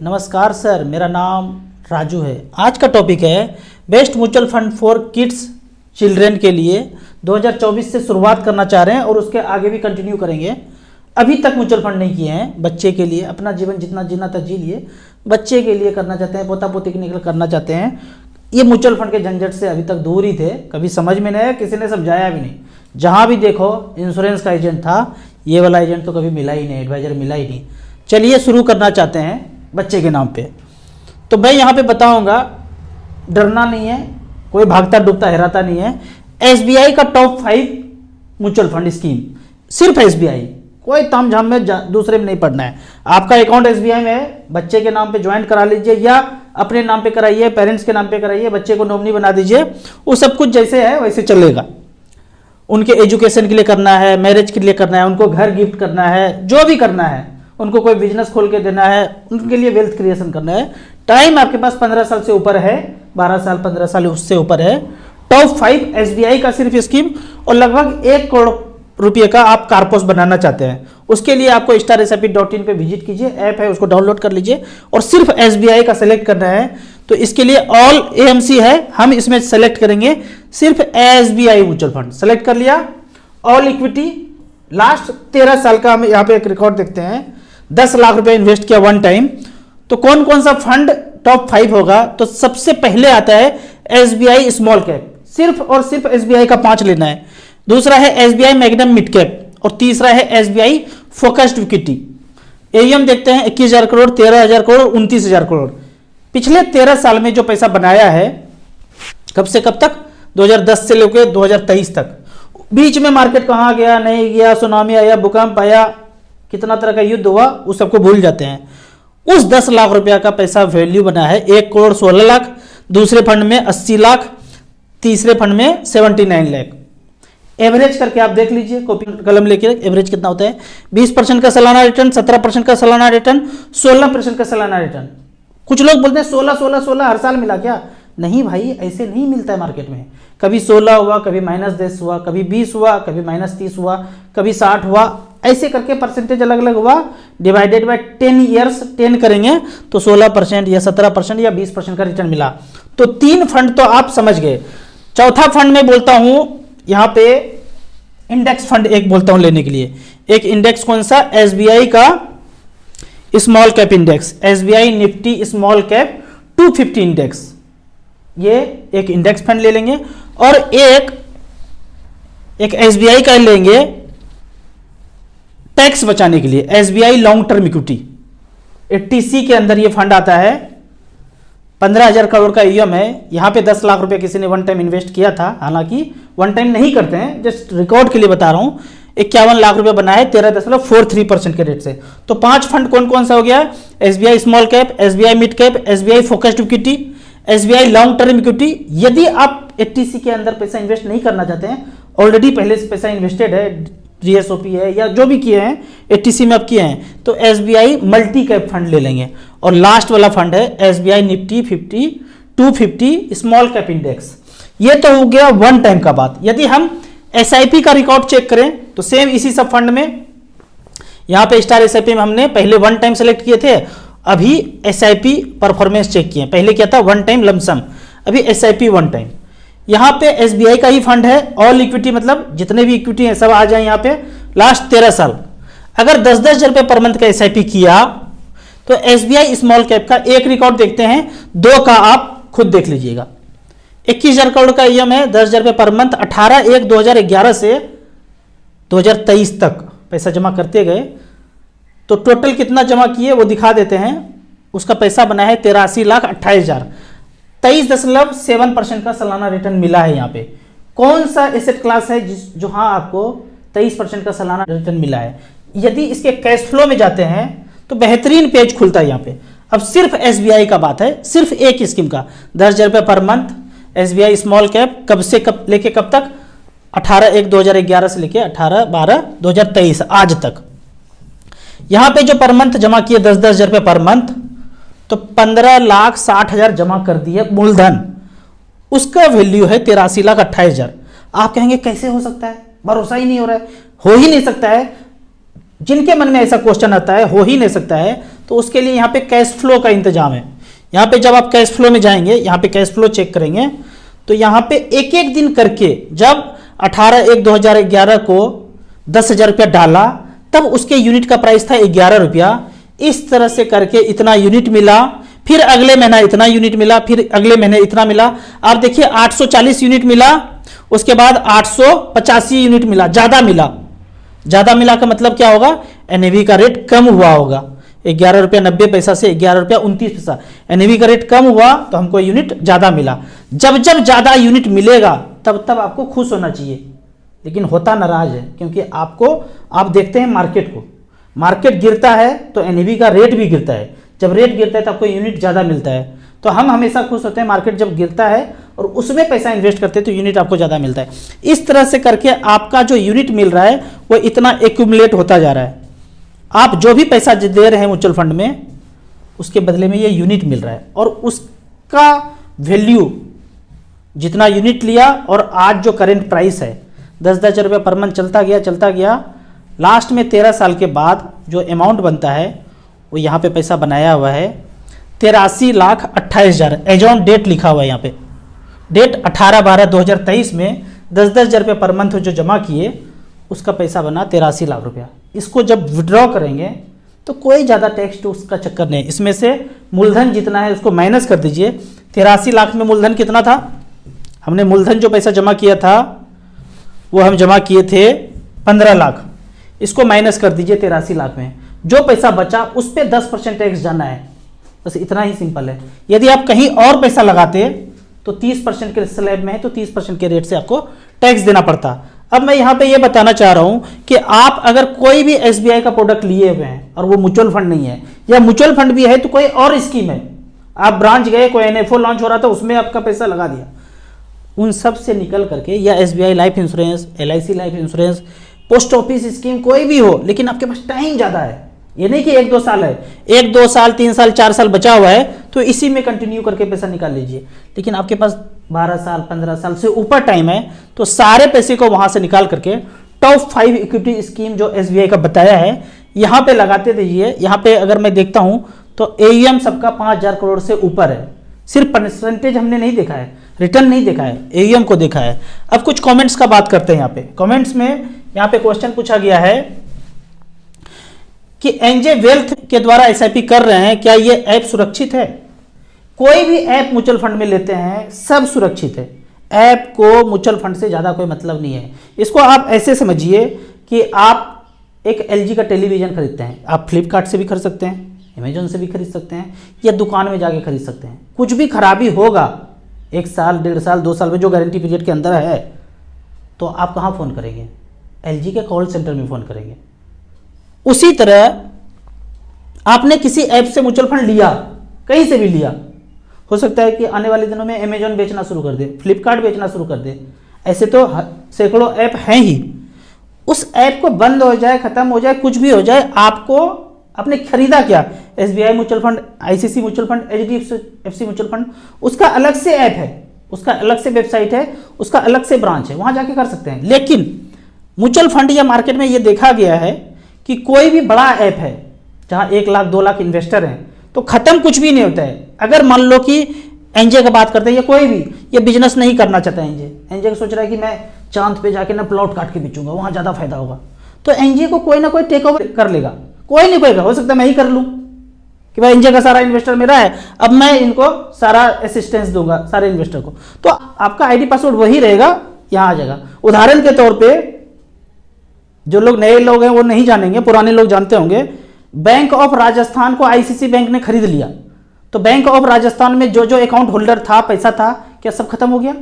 नमस्कार सर, मेरा नाम राजू है। आज का टॉपिक है best mutual fund for kids children के लिए 2024 से शुरुआत करना चाह रहे हैं और उसके आगे भी कंटिन्यू करेंगे। अभी तक म्यूचुअल फंड नहीं किए हैं, बच्चे के लिए अपना जीवन जितना जीना था जी लिए, बच्चे के लिए करना चाहते हैं, पोता पोती के लिए करना चाहते हैं। ये म्यूचुअल फंड के झंझट से अभी तक दूर ही थे, कभी समझ में नहीं आया, किसी ने समझाया भी नहीं। जहाँ भी देखो इंश्योरेंस का एजेंट था, ये वाला एजेंट तो कभी मिला ही नहीं, एडवाइजर मिला ही नहीं। चलिए शुरू करना चाहते हैं बच्चे के नाम पे। तो मैं यहाँ पे बताऊंगा, डरना नहीं है, कोई भागता डूबता हराता नहीं है। एसबीआई का टॉप 5 म्यूचुअल फंड स्कीम, सिर्फ एसबीआई, कोई तामझाम में दूसरे में नहीं पढ़ना है। आपका अकाउंट एसबीआई में है, बच्चे के नाम पे ज्वाइंट करा लीजिए या अपने नाम पे कराइए, पेरेंट्स के नाम पे कराइए, बच्चे को नॉमिनी बना दीजिए, वो सब कुछ जैसे है वैसे चलेगा। उनके एजुकेशन के लिए करना है, मैरिज के लिए करना है, उनको घर गिफ्ट करना है, जो भी करना है, उनको कोई बिजनेस खोल के देना है, उनके लिए वेल्थ क्रिएशन करना है। टाइम आपके पास 15 साल से ऊपर है, 12 साल 15 साल उससे ऊपर है। टॉप 5 एसबीआई का सिर्फ स्कीम, और लगभग 1 करोड़ रुपये का आप कारपोस बनाना चाहते हैं। उसके लिए आपको StarSIP.in पे विजिट कीजिए, ऐप है उसको डाउनलोड कर लीजिए और सिर्फ एसबीआई का सेलेक्ट करना है। तो इसके लिए ऑल एएमसी है, हम इसमें सेलेक्ट करेंगे सिर्फ एसबीआई म्यूचुअल फंड। सेलेक्ट कर लिया। ऑल इक्विटी, लास्ट 13 साल का हम यहाँ पे एक रिकॉर्ड देखते हैं। 10 लाख रुपए इन्वेस्ट किया वन टाइम। तो कौन कौन सा फंड टॉप 5 होगा? तो सबसे पहले आता है एसबीआई स्मॉल कैप, सिर्फ और सिर्फ एसबीआई का 5 लेना है। दूसरा है एसबीआई मैग्नम मिड कैप और तीसरा है एसबीआई फोकस्ड इक्विटी। एईएम देखते हैं 21,000 करोड़, 13,000 करोड़, 29,000 करोड़। पिछले 13 साल में जो पैसा बनाया है, कब से कब तक? 2010 से लेकर 2023 तक। बीच में मार्केट कहाँ गया नहीं गया, सुनामी आया, भूकंप आया, कितना तरह का युद्ध हुआ, उस सबको भूल जाते हैं। उस 10 लाख रुपया का पैसा वैल्यू बना है 1 करोड़ 16 लाख, दूसरे फंड में 80 लाख, तीसरे फंड में 79 लाख। एवरेज करके आप देख लीजिए, कॉपी कलम लेके, एवरेज कितना होता है? 20% का सालाना रिटर्न, 17% का सालाना रिटर्न, 16% का सालाना रिटर्न। कुछ लोग बोलते हैं 16 हर साल मिला क्या? नहीं भाई, ऐसे नहीं मिलता है मार्केट में। कभी 16 हुआ, कभी -10 हुआ, कभी 20 हुआ, कभी -30 हुआ, कभी 60 हुआ, ऐसे करके परसेंटेज अलग अलग हुआ। डिवाइडेड बाय 10 ईयर्स, 10 करेंगे तो 16% या 17% या 20% का रिटर्न मिला। तो 3 फंड तो आप समझ गए। चौथा फंड में बोलता हूं यहां पे इंडेक्स फंड एक बोलता हूं लेने के लिए। एक इंडेक्स कौन सा? एसबीआई का small cap index, SBI Nifty small cap 250 index. ये एक इंडेक्स फंड ले लेंगे और एक एसबीआई का लेंगे टैक्स बचाने के लिए, SBI long term equity 80C के अंदर ये फंड आता है। 15,000 करोड़ का ईएम है। यहां पे 10 लाख रुपए किसी ने वन टाइम इन्वेस्ट किया था, हालांकि वन टाइम नहीं करते हैं, जस्ट रिकॉर्ड के लिए बता रहा हूं। 51 लाख रुपए बनाए 13.43% के रेट से। तो 5 फंड कौन कौन सा हो गया? SBI small cap, SBI mid cap, SBI focused equity, SBI long term equity. यदि आप 80C के अंदर पैसा इन्वेस्ट नहीं करना चाहते हैं, ऑलरेडी पहले से पैसा इन्वेस्टेड है, जीएसओपी है या जो भी किए हैं 80C में आप किए हैं, तो एसबीआई मल्टी कैप फंड ले लेंगे। और लास्ट वाला फंड है SBI Nifty 250 small cap index. ये तो हो गया वन टाइम का बात। यदि हम एसआईपी का रिकॉर्ड चेक करें तो सेम इसी सब फंड में, यहां पे StarSIP में हमने पहले वन टाइम सेलेक्ट किए थे, अभी एसआईपी परफॉर्मेंस चेक किए। पहले क्या था? वन टाइम लमसम, अभी एसआईपी वन टाइम। यहां पे एसबीआई का ही फंड है, ऑल इक्विटी, मतलब जितने भी इक्विटी हैं सब आ जाए यहां पे। लास्ट 13 साल अगर 10-10 रुपए पर मंथ का एसआईपी किया तो एसबीआई स्मॉल कैप का एक रिकॉर्ड देखते हैं, 2 का आप खुद देख लीजिएगा। 21,000 करोड़ का ईएम है, 10,000 रुपए पर मंथ, 18/1/2011 से 2023 तक पैसा जमा करते गए। तो टोटल कितना जमा किए वो दिखा देते हैं। उसका पैसा बना है 83,28,000, 23.7% का सालाना रिटर्न मिला है। यहाँ पे कौन सा एसेट क्लास है जो हाँ आपको 23% का सालाना रिटर्न मिला है? यदि इसके कैश फ्लो में जाते हैं तो बेहतरीन पेज खुलता है यहाँ पे। अब सिर्फ एसबीआई का बात है, सिर्फ एक स्कीम का 10,000 रुपये per month, SBI small cap, कब से कब लेके कब तक? 18/1/2011 से लेके 18/12/2023 आज तक। यहां पे जो पर मंथ जमा किए 10-10 रुपए पर मंथ, तो 15,60,000 जमा कर दिए मूलधन। उसका वैल्यू है 83,28,000। आप कहेंगे कैसे हो सकता है? भरोसा ही नहीं हो रहा है। हो ही नहीं सकता है। जिनके मन में ऐसा क्वेश्चन आता है हो ही नहीं सकता है, तो उसके लिए यहाँ पे कैश फ्लो का इंतजाम है। यहाँ पे जब आप कैश फ्लो में जाएंगे, यहाँ पे कैश फ्लो चेक करेंगे, तो यहाँ पे एक एक दिन करके जब 18/1/2011 को 10,000 रुपया डाला, तब उसके यूनिट का प्राइस था 11 रुपया। इस तरह से करके इतना यूनिट मिला, फिर अगले महीना इतना यूनिट मिला, फिर अगले महीने इतना मिला। आप देखिए 840 यूनिट मिला, उसके बाद 885 यूनिट मिला, ज्यादा मिला। ज्यादा मिला का मतलब क्या होगा, एनएवी का रेट कम हुआ होगा। 11 रुपया 90 पैसा से 11 रुपया 29 पैसा, एनएवी का रेट कम हुआ तो हमको यूनिट ज्यादा मिला। जब जब ज्यादा यूनिट मिलेगा तब तब आपको खुश होना चाहिए, लेकिन होता नाराज है, क्योंकि आप देखते हैं मार्केट को, मार्केट गिरता है तो एनएवी का रेट भी गिरता है। जब रेट गिरता है तो आपको यूनिट ज़्यादा मिलता है। तो हम हमेशा खुश होते हैं मार्केट जब गिरता है और उसमें पैसा इन्वेस्ट करते हैं तो यूनिट आपको ज़्यादा मिलता है। इस तरह से करके आपका जो यूनिट मिल रहा है वो इतना एक्यूमुलेट होता जा रहा है। आप जो भी पैसा दे रहे हैं म्यूचुअल फंड में, उसके बदले में ये यूनिट मिल रहा है, और उसका वैल्यू जितना यूनिट लिया और आज जो करेंट प्राइस है 10,000 रुपये पर मंथ चलता गया, लास्ट में 13 साल के बाद जो अमाउंट बनता है वो यहाँ पे पैसा बनाया हुआ है 83,28,000। एज ऑन डेट लिखा हुआ है यहाँ पे, डेट 18/12/2023 में 10,000 रुपये पर मंथ जो जमा किए उसका पैसा बना 83 लाख रुपया। इसको जब विड्रॉ करेंगे तो कोई ज़्यादा टैक्स टूक्स का चक्कर नहीं। इसमें से मूलधन जितना है उसको माइनस कर दीजिए। 83 लाख में मूलधन कितना था, हमने मूलधन जो पैसा जमा किया था वो हम जमा किए थे 15 लाख, इसको माइनस कर दीजिए 83 लाख में। जो पैसा बचा उस पर 10% टैक्स जाना है, बस इतना ही सिंपल है। यदि आप कहीं और पैसा लगाते तो 30% के स्लैब में है तो 30% के रेट से आपको टैक्स देना पड़ता। अब मैं यहाँ पे ये बताना चाह रहा हूँ कि आप अगर कोई भी एसबीआई का प्रोडक्ट लिए हुए हैं और वो म्यूचुअल फंड नहीं है, या म्यूचुअल फंड भी है तो कोई और स्कीम है, आप ब्रांच गए, कोई एनएफओ लॉन्च हो रहा था उसमें आपका पैसा लगा दिया, उन सब से निकल करके, या SBI life insurance, LIC life insurance, post office scheme कोई भी हो, लेकिन आपके पास टाइम ज़्यादा है, ये नहीं कि 1-2 साल है, 1-2 साल 3 साल 4 साल बचा हुआ है तो इसी में कंटिन्यू करके पैसा निकाल लीजिए। लेकिन आपके पास 12 साल 15 साल से ऊपर टाइम है तो सारे पैसे को वहां से निकाल करके टॉप 5 इक्विटी स्कीम जो एसबीआई का बताया है यहाँ पे लगाते दीजिए। यहाँ पे अगर मैं देखता हूँ तो एईएम सबका 5,000 करोड़ से ऊपर है। सिर्फ परसेंटेज हमने नहीं देखा है, रिटर्न नहीं देखा है, एईएम को देखा है। अब कुछ कमेंट्स का बात करते हैं। यहाँ पे कमेंट्स में यहाँ पे क्वेश्चन पूछा गया है कि एनजे वेल्थ के द्वारा एसआईपी कर रहे हैं, क्या ये ऐप सुरक्षित है? कोई भी ऐप म्यूचुअल फंड में लेते हैं सब सुरक्षित है। ऐप को म्यूचुअल फंड से ज़्यादा कोई मतलब नहीं है। इसको आप ऐसे समझिए कि आप एक एलजी का टेलीविज़न खरीदते हैं, आप फ्लिपकार्ट से भी खरीद सकते हैं, अमेजोन से भी खरीद सकते हैं, या दुकान में जाके खरीद सकते हैं। कुछ भी खराबी होगा 1 साल 1.5 साल 2 साल में जो गारंटी पीरियड के अंदर है तो आप कहाँ फ़ोन करेंगे? एलजी के कॉल सेंटर में फ़ोन करेंगे। उसी तरह आपने किसी ऐप से म्यूचुअल फंड लिया, कहीं से भी लिया, हो सकता है कि आने वाले दिनों में अमेजोन बेचना शुरू कर दे, फ्लिपकार्ट बेचना शुरू कर दे, ऐसे तो सैकड़ों ऐप हैं ही। उस ऐप को बंद हो जाए, खत्म हो जाए, कुछ भी हो जाए, आपको आपने खरीदा क्या? SBI mutual fund, ICC mutual fund, HDFC mutual fund, उसका अलग से ऐप है, उसका अलग से वेबसाइट है, उसका अलग से ब्रांच है, वहां जाके कर सकते हैं। लेकिन म्यूचुअल फंड या मार्केट में ये देखा गया है कि कोई भी बड़ा ऐप है जहां 1 लाख 2 लाख इन्वेस्टर हैं तो खत्म कुछ भी नहीं होता है। अगर मान लो कि एनजे का बात करते हैं या कोई भी ये बिजनेस नहीं करना चाहता है, एनजे सोच रहा है कि मैं चांद पे जाके ना प्लॉट काट के बेचूंगा, वहां ज्यादा फायदा होगा, तो एनजे को कोई ना कोई टेक ओवर कर लेगा। कोई नहीं कोई, हो सकता है मैं ही कर लूं कि भाई एनजे का सारा इन्वेस्टर मेरा है, अब मैं इनको सारा असिस्टेंस दूंगा सारे इन्वेस्टर को, तो आपका आईडी पासवर्ड वही रहेगा, यहां आ जाएगा। उदाहरण के तौर पर जो लोग नए लोग हैं वो नहीं जानेंगे, पुराने लोग जानते होंगे, बैंक ऑफ राजस्थान को आईसीसी बैंक ने खरीद लिया, तो बैंक ऑफ राजस्थान में जो जो अकाउंट होल्डर था, पैसा था, क्या सब खत्म हो गया?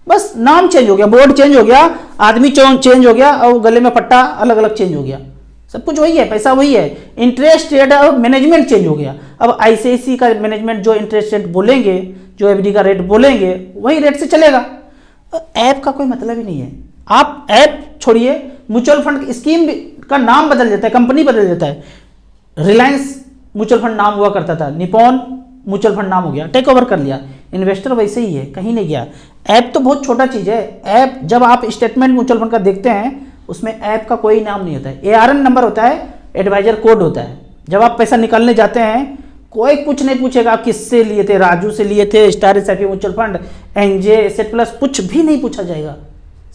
बस नाम चेंज हो गया, बोर्ड चेंज हो गया, आदमी चेंज हो गया, और गले में पट्टा अलग अलग चेंज हो गया, सब कुछ वही है, पैसा वही है, इंटरेस्ट रेट और मैनेजमेंट चेंज हो गया। अब आईसीआईसी का मैनेजमेंट जो इंटरेस्ट रेट बोलेंगे, जो एफडी का रेट बोलेंगे, वही रेट से चलेगा। ऐप का कोई मतलब ही नहीं है। आप ऐप छोड़िए, म्यूचुअल फंड स्कीम का नाम बदल जाता है, कंपनी बदल जाता है। रिलायंस म्यूचुअल फंड नाम हुआ करता था, निपॉन म्यूचुअल फंड नाम हो गया, टेक ओवर कर लिया। इन्वेस्टर वैसे ही है, कहीं नहीं गया। ऐप तो बहुत छोटा चीज है। ऐप जब आप स्टेटमेंट म्यूचुअल फंड का देखते हैं उसमें ऐप का कोई नाम नहीं होता है, एआरएन नंबर होता है, एडवाइजर कोड होता है, जब आप पैसा निकालने जाते हैं कोई कुछ नहीं पूछेगा आप किससे लिए थे, राजू से लिए थे, star SIP mutual fund, NJ, asset plus, कुछ भी नहीं पूछा जाएगा।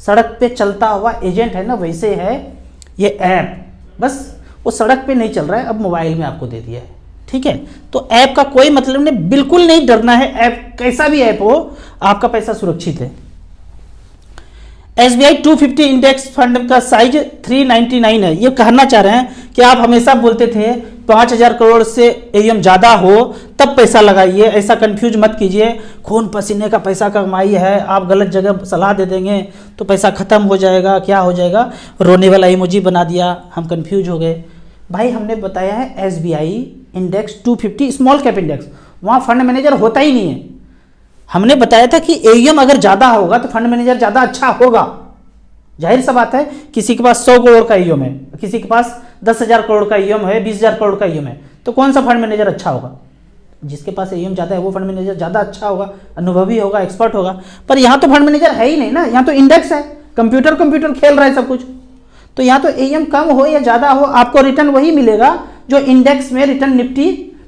सड़क पे चलता हुआ एजेंट है ना, वैसे है ये ऐप, बस वो सड़क पे नहीं चल रहा है, अब मोबाइल में आपको दे दिया है। ठीक है, तो ऐप का कोई मतलब नहीं, बिल्कुल नहीं डरना है। ऐप कैसा भी ऐप हो, आपका पैसा सुरक्षित है। SBI 250 इंडेक्स फंड का साइज 399 है। ये कहना चाह रहे हैं कि आप हमेशा बोलते थे 5000 करोड़ से AUM ज़्यादा हो तब पैसा लगाइए, ऐसा कंफ्यूज मत कीजिए। खून पसीने का पैसा कमाई है, आप गलत जगह सलाह दे देंगे तो पैसा ख़त्म हो जाएगा, क्या हो जाएगा, रोने वाला इमोजी बना दिया, हम कंफ्यूज हो गए। भाई हमने बताया है SBI index 250 small cap index, वहाँ फंड मैनेजर होता ही नहीं है। हमने बताया था कि AUM अगर ज़्यादा होगा तो फंड मैनेजर ज़्यादा अच्छा होगा। जाहिर सा बात है, किसी के पास 100 करोड़ का AUM है, किसी के पास 10,000 करोड़ का AUM है, 20,000 करोड़ का AUM है, तो कौन सा फंड मैनेजर अच्छा होगा? जिसके पास AUM ज़्यादा है वो फंड मैनेजर ज़्यादा अच्छा होगा, अनुभवी होगा, एक्सपर्ट होगा। पर यहाँ तो फंड मैनेजर है ही नहीं ना, यहाँ तो इंडेक्स है, कंप्यूटर खेल रहा है सब कुछ। तो यहाँ तो AUM कम हो या ज़्यादा हो, आपको रिटर्न वही मिलेगा जो इंडेक्स में return Nifty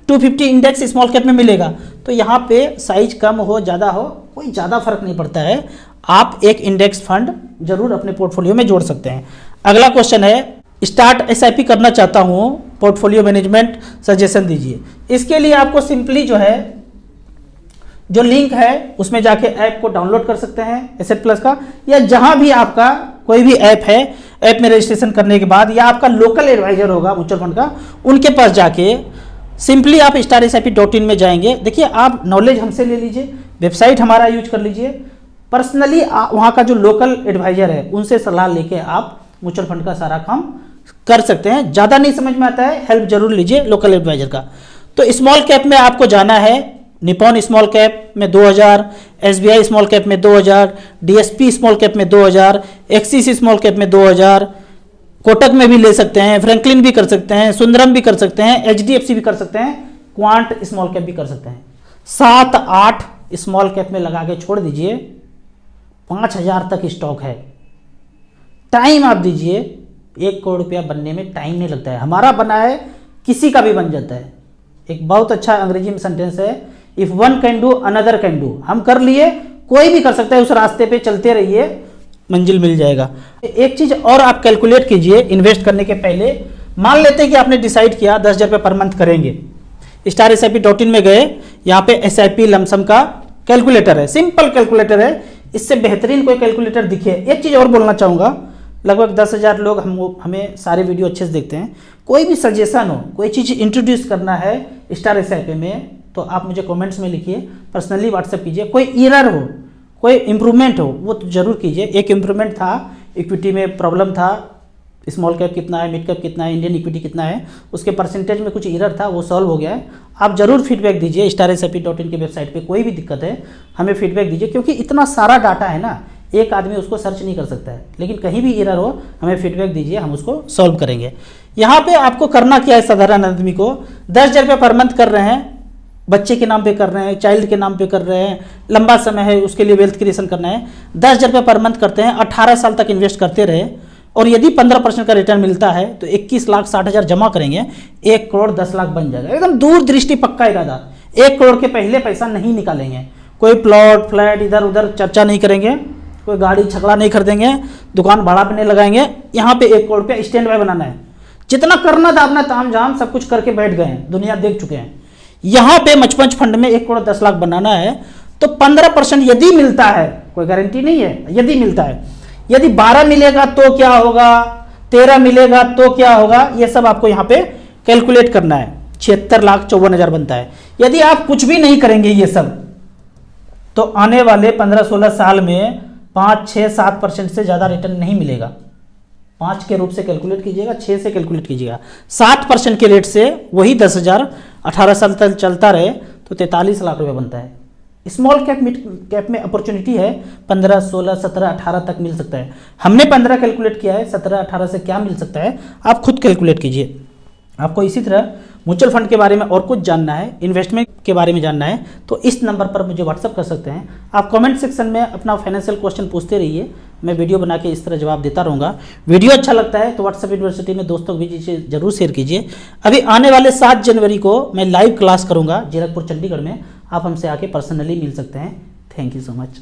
250 index small cap में मिलेगा। तो यहाँ पे साइज कम हो ज़्यादा हो कोई ज़्यादा फर्क नहीं पड़ता है, आप एक इंडेक्स फंड जरूर अपने पोर्टफोलियो में जोड़ सकते हैं। अगला क्वेश्चन है, स्टार्ट SIP करना चाहता हूँ, पोर्टफोलियो मैनेजमेंट सजेशन दीजिए। इसके लिए आपको सिंपली जो है, जो लिंक है उसमें जाके ऐप को डाउनलोड कर सकते हैं एसेट प्लस का, या जहां भी आपका कोई भी ऐप है, ऐप में रजिस्ट्रेशन करने के बाद या आपका लोकल एडवाइजर होगा म्यूचुअल फंड का, उनके पास जाके सिंपली आप starsip.in में जाएंगे। देखिए आप नॉलेज हमसे ले लीजिए, वेबसाइट हमारा यूज कर लीजिए, पर्सनली वहाँ का जो लोकल एडवाइजर है उनसे सलाह लेके आप म्यूचुअल फंड का सारा काम कर सकते हैं। ज़्यादा नहीं समझ में आता है, हेल्प जरूर लीजिए लोकल एडवाइजर का। तो स्मॉल कैप में आपको जाना है, निपॉन स्मॉल कैप में 2000, SBI स्मॉल कैप में 2000, DSP स्मॉल कैप में 2000, एक्सिस स्मॉल कैप में 2000, कोटक में भी ले सकते हैं, फ्रैंकलिन भी कर सकते हैं, सुंदरम भी कर सकते हैं, HDFC भी कर सकते हैं, क्वांट स्मॉल कैप भी कर सकते हैं। 7-8 स्मॉल कैप में लगा के छोड़ दीजिए, 5000 तक स्टॉक है। टाइम आप दीजिए, 1 करोड़ रुपया बनने में टाइम नहीं लगता है, हमारा बना है किसी का भी बन जाता है। एक बहुत अच्छा अंग्रेजी में सेंटेंस है, if one can do another can do. हम कर लिए, कोई भी कर सकता है, उस रास्ते पे चलते रहिए, मंजिल मिल जाएगा। एक चीज और आप कैलकुलेट कीजिए इन्वेस्ट करने के पहले। मान लेते हैं कि आपने डिसाइड किया 10,000 रुपये पर मंथ करेंगे, starsip.in में गए, यहाँ पे SIP लमसम का कैलकुलेटर है, सिंपल कैलकुलेटर है, इससे बेहतरीन कोई कैलकुलेटर दिखे। एक चीज और बोलना चाहूँगा, लगभग 10,000 लोग हमें सारे वीडियो अच्छे से देखते हैं। कोई भी सजेशन हो, कोई चीज़ इंट्रोड्यूस करना है starsip में, तो आप मुझे कमेंट्स में लिखिए, पर्सनली व्हाट्सएप कीजिए। कोई एरर हो, कोई इम्प्रूवमेंट हो, वो तो जरूर कीजिए। एक इम्प्रूवमेंट था, इक्विटी में प्रॉब्लम था, स्मॉल कैप कितना है, मिड कैप कितना है, इंडियन इक्विटी कितना है, उसके परसेंटेज में कुछ एरर था, वो सॉल्व हो गया है। आप जरूर फीडबैक दीजिए, starsip.in की वेबसाइट पे कोई भी दिक्कत है हमें फीडबैक दीजिए, क्योंकि इतना सारा डाटा है ना, एक आदमी उसको सर्च नहीं कर सकता है। लेकिन कहीं भी एरर हो हमें फीडबैक दीजिए, हम उसको सॉल्व करेंगे। यहाँ पे आपको करना क्या है, साधारण आदमी को 10,000 रुपये पर मंथ कर रहे हैं, बच्चे के नाम पे कर रहे हैं, चाइल्ड के नाम पे कर रहे हैं, लंबा समय है उसके लिए वेल्थ क्रिएशन करना है, 10,000 रुपये पर मंथ करते हैं, 18 साल तक इन्वेस्ट करते रहे, और यदि 15% का रिटर्न मिलता है तो 21,60,000 जमा करेंगे, 1 करोड़ 10 लाख बन जाएगा। एकदम दूरदृष्टि, पक्का इरादा, 1 करोड़ के पहले पैसा नहीं निकालेंगे, कोई प्लॉट फ्लैट इधर उधर चर्चा नहीं करेंगे, कोई गाड़ी छकड़ा नहीं खरीदेंगे, दुकान भाड़ा पे नहीं लगाएंगे। यहाँ पे 1 करोड़ रुपया स्टैंड बाय बनाना है। जितना करना था अपना ताम झाम सब कुछ करके बैठ गए हैं, दुनिया देख चुके हैं। यहाँ पे मचपंच फंड में 1 करोड़ 10 लाख बनाना है, तो 15% यदि मिलता है, कोई गारंटी नहीं है, यदि मिलता है, यदि 12 मिलेगा तो क्या होगा, 13 मिलेगा तो क्या होगा, ये सब आपको यहाँ पे कैलकुलेट करना है। 76,54,000 बनता है। यदि आप कुछ भी नहीं करेंगे ये सब, तो आने वाले 15-16 साल में 5-6-7% से ज़्यादा रिटर्न नहीं मिलेगा। 5 के रूप से कैलकुलेट कीजिएगा, 6 से कैलकुलेट कीजिएगा, 60% के रेट से वही 10,000 18 साल तक चलता रहे तो 43 लाख रुपए बनता है। स्मॉल कैप मिड कैप में अपॉर्चुनिटी है, 15, 16, 17, 18 तक मिल सकता है। हमने 15 कैलकुलेट किया है, 17, 18 से क्या मिल सकता है आप खुद कैलकुलेट कीजिए। आपको इसी तरह म्यूचुअल फंड के बारे में और कुछ जानना है, इन्वेस्टमेंट के बारे में जानना है, तो इस नंबर पर मुझे व्हाट्सअप कर सकते हैं। आप कमेंट सेक्शन में अपना फाइनेंशियल क्वेश्चन पूछते रहिए, मैं वीडियो बना के इस तरह जवाब देता रहूँगा। वीडियो अच्छा लगता है तो व्हाट्सएप यूनिवर्सिटी में दोस्तों को भी जरूर शेयर कीजिए। अभी आने वाले 7 जनवरी को मैं लाइव क्लास करूँगा जीरकपुर चंडीगढ़ में, आप हमसे आके पर्सनली मिल सकते हैं। Thank you so much.